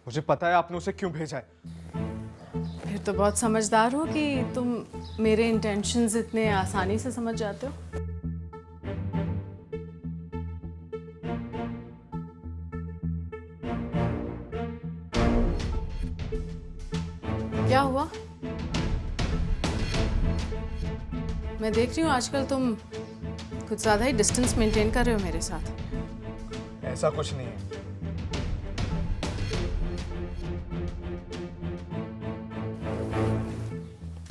मुझे पता है आपने उसे क्यों भेजा है। फिर तो बहुत समझदार हो कि तुम मेरे इंटेंशंस इतने आसानी से समझ जाते हो। क्या हुआ? मैं देख रही हूँ आजकल तुम कुछ ज्यादा ही डिस्टेंस मेंटेन कर रहे हो मेरे साथ। ऐसा कुछ नहीं है।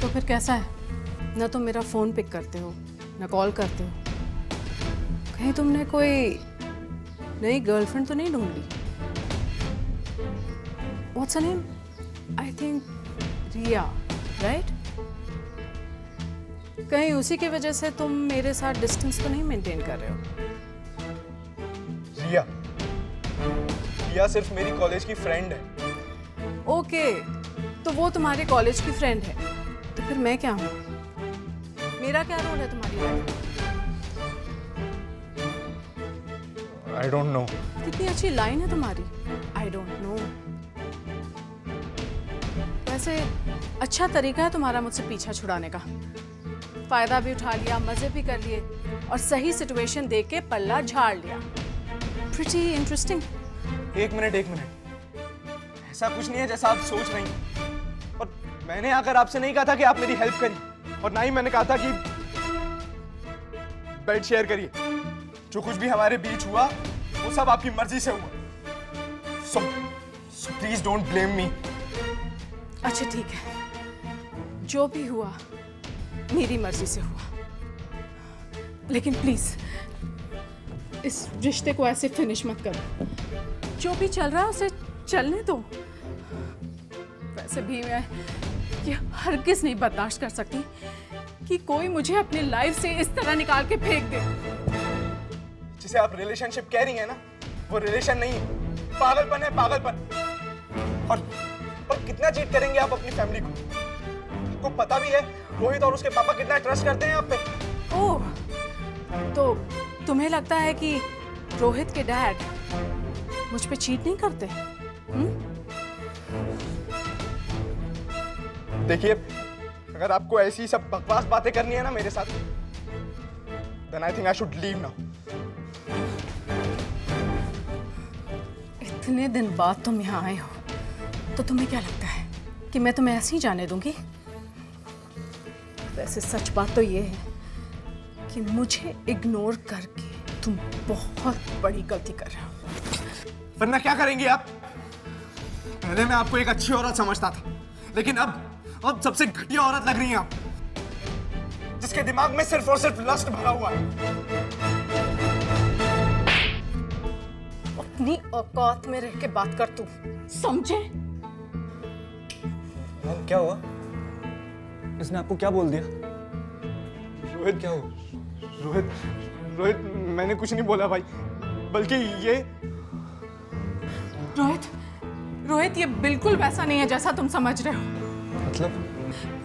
तो फिर कैसा है? ना तुम मेरा फोन पिक करते हो, ना कॉल करते हो। कहीं तुमने कोई नई गर्लफ्रेंड तो नहीं ढूंढ ली? What's her name? I think Riya, right? कहीं उसी की वजह से तुम मेरे साथ डिस्टेंस तो नहीं मेंटेन कर रहे हो? रिया, रिया सिर्फ मेरी कॉलेज की फ्रेंड है। ओके, तो वो तुम्हारे कॉलेज की फ्रेंड है, तो फिर मैं क्या हूँ? मेरा क्या रोल है तुम्हारी लाइफ? I don't know. कितनी अच्छी लाइन है तुम्हारी, आई डोंट नो। वैसे अच्छा तरीका है तुम्हारा मुझसे पीछा छुड़ाने का। फायदा भी उठा लिया, मजे भी कर लिए और सही सिचुएशन देख के पल्ला झाड़ लिया। Pretty interesting. एक मिनट। ऐसा कुछ नहीं है जैसा आप सोच रही हैं। और मैंने आकर आपसे नहीं कहा था कि आप मेरी हेल्प करिए, और ना ही मैंने कहा था कि बेड शेयर करिए। जो कुछ भी हमारे बीच हुआ वो सब आपकी मर्जी से हुआ। So please don't blame me. अच्छा ठीक है, जो भी हुआ मेरी मर्जी से हुआ, लेकिन प्लीज इस रिश्ते को ऐसे फिनिश मत करो। जो भी चल रहा है उसे चलने दो। वैसे भी मैं ये हरगिज नहीं बर्दाश्त कर सकती कि कोई मुझे अपनी लाइफ से इस तरह निकाल के फेंक दे। जिसे आप रिलेशनशिप कह रही हैं ना, वो रिलेशन नहीं है, पागलपन है, पागलपन। और कितना चीट करेंगे आप अपनी फैमिली को? आपको पता भी है रोहित और उसके पापा कितना ट्रस्ट करते हैं आप पे। ओह, तो तुम्हें लगता है कि रोहित के डैड मुझ पे चीट नहीं करते? देखिए, अगर आपको ऐसी सब बकवास बातें करनी है ना मेरे साथ, then I think I should leave now. इतने दिन बाद तुम यहाँ आए हो, तो तुम्हें क्या लगता है कि मैं तुम्हें ऐसे ही जाने दूंगी? वैसे सच बात तो ये है कि मुझे इग्नोर करके तुम बहुत बड़ी गलती कर रहे हो। वरना क्या करेंगे आप? पहले मैं आपको एक अच्छी औरत समझता था, लेकिन अब सबसे घटिया औरत लग रही हैं आप, जिसके दिमाग में सिर्फ और सिर्फ लस्ट भरा हुआ है। अपनी औकात में रह के बात कर तू, समझे? क्या हुआ? इसने आपको क्या बोल दिया? रोहित, क्या हुआ? रोहित, मैंने कुछ नहीं बोला भाई, बल्कि ये रोहित ये बिल्कुल वैसा नहीं है जैसा तुम समझ रहे हो। मतलब?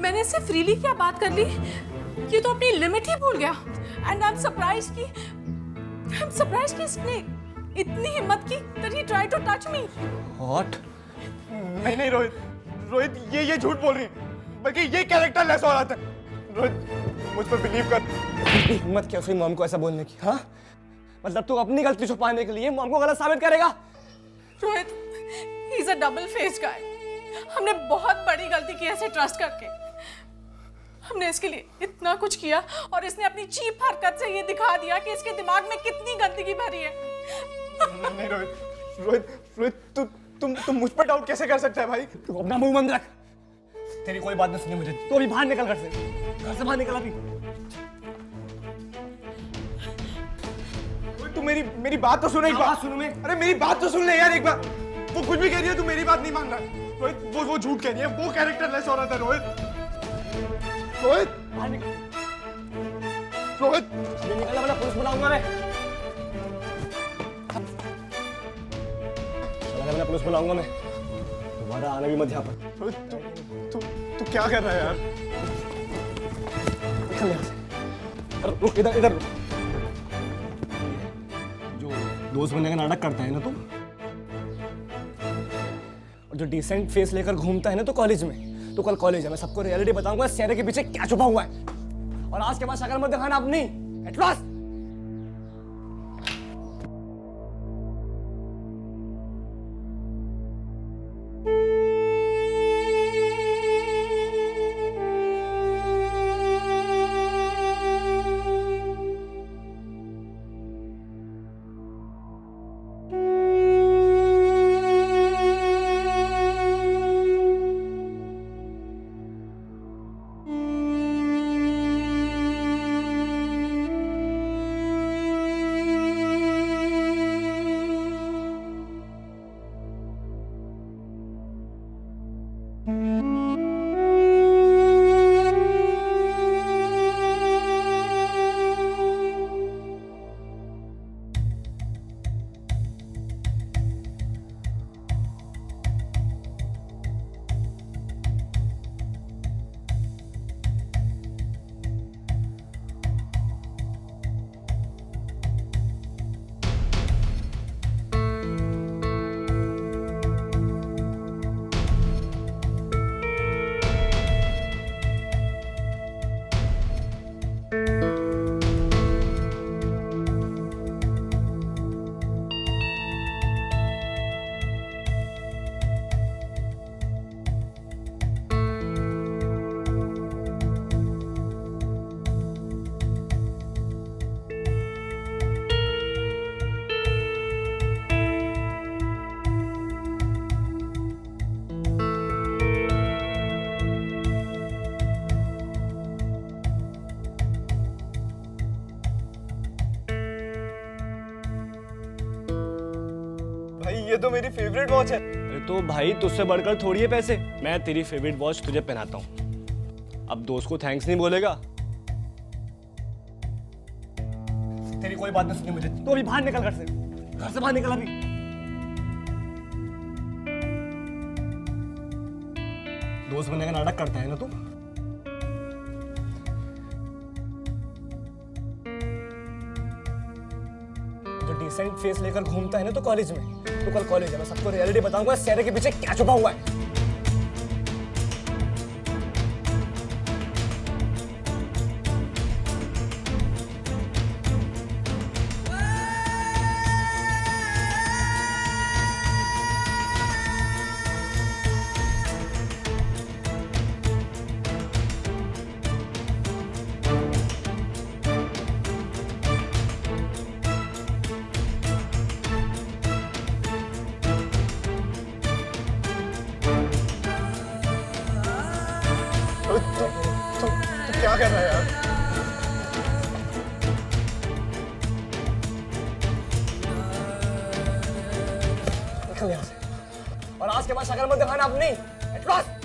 मैंने इससे फ्रीली क्या बात कर ली, ये तो अपनी लिमिट ही भूल गया। एंड आई एम सरप्राइज कि इसने इतनी हिम्मत की that he tried to touch me. What? नहीं रोहित, ये झूठ बोल रही है, बल्कि ये कैरेक्टर लेस औरत है। रोहित, मुझ पर बिलीव कर। हिम्मत क्या उसकी मॉम को ऐसा बोलने की? हाँ, मतलब तू अपनी गलती छुपाने के लिए मॉम को गलत साबित करेगा? Rohit, he is a double faced guy. हमने बहुत बड़ी गलती की ऐसे ट्रस्ट करके। हमने इसके लिए इतना कुछ किया और इसने अपनी चीप हरकत से ये दिखा दिया कि इसके दिमाग में कितनी गंदगी भरी है। नहीं रोहित, तुम मुझ पर डाउट कैसे कर सकता है भाई? तू अपना मुंह बंद रख। तेरी कोई बात नहीं सुनी मुझे। तू अभी बाहर निकल घर से बाहर निकल अभी। तू मेरी बात तो सुन एक बार। सुन मैं। अरे मेरी बात तो सुन ले यार एक बार। वो कुछ भी कह रही है, तू मेरी बात नहीं मान रहा। रोहित, वो झूठ कह रही है, वो कैरेक्टर लेस औरत है। रोहित, बाहर निकल। रोहित, अभी निकल वरना पुलिस बुलाऊंगा मैं। मैं पुलिस बुलाऊंगा मैं। दोबारा आने भी मत यहाँ पर। रोहित, तू क्या कर रहा है यार? निकल यहाँ से। अरे रुक, इधर रुक। जो दोस्त बनने का नाटक करता है ना तुम, और जो डिसेंट फेस लेकर घूमता है ना तो कॉलेज में, तो कल कॉलेज है, मैं सबको रियलिटी बताऊंगा इस चेहरे के पीछे क्या छुपा हुआ है। और आज के बाद शक्ल मत दिखाना अपनी, एट लास्ट। भाई ये तो मेरी फेवरेट वॉच है। अरे तो भाई तुझसे बढ़कर थोड़ी है पैसे, मैं तेरी फेवरेट वॉच तुझे पहनाता हूँ। अब दोस्त को थैंक्स नहीं बोलेगा? तेरी कोई बात नहीं सुनी मुझे, तो अभी बाहर निकल, घर से बाहर निकल अभी। दोस्त बनने का नाटक करता है ना तू? जो डिसेंट फेस लेकर घूमता है ना तो कॉलेज में, तो कल कॉलेज है, मैं सबको रियलिटी बताऊंगा इस चेहरे के पीछे क्या छुपा हुआ है। तू क्या कर रहा है यार? निकल यहाँ से, और आज के बाद शक्ल मत दिखाना अपनी, एट लास्ट।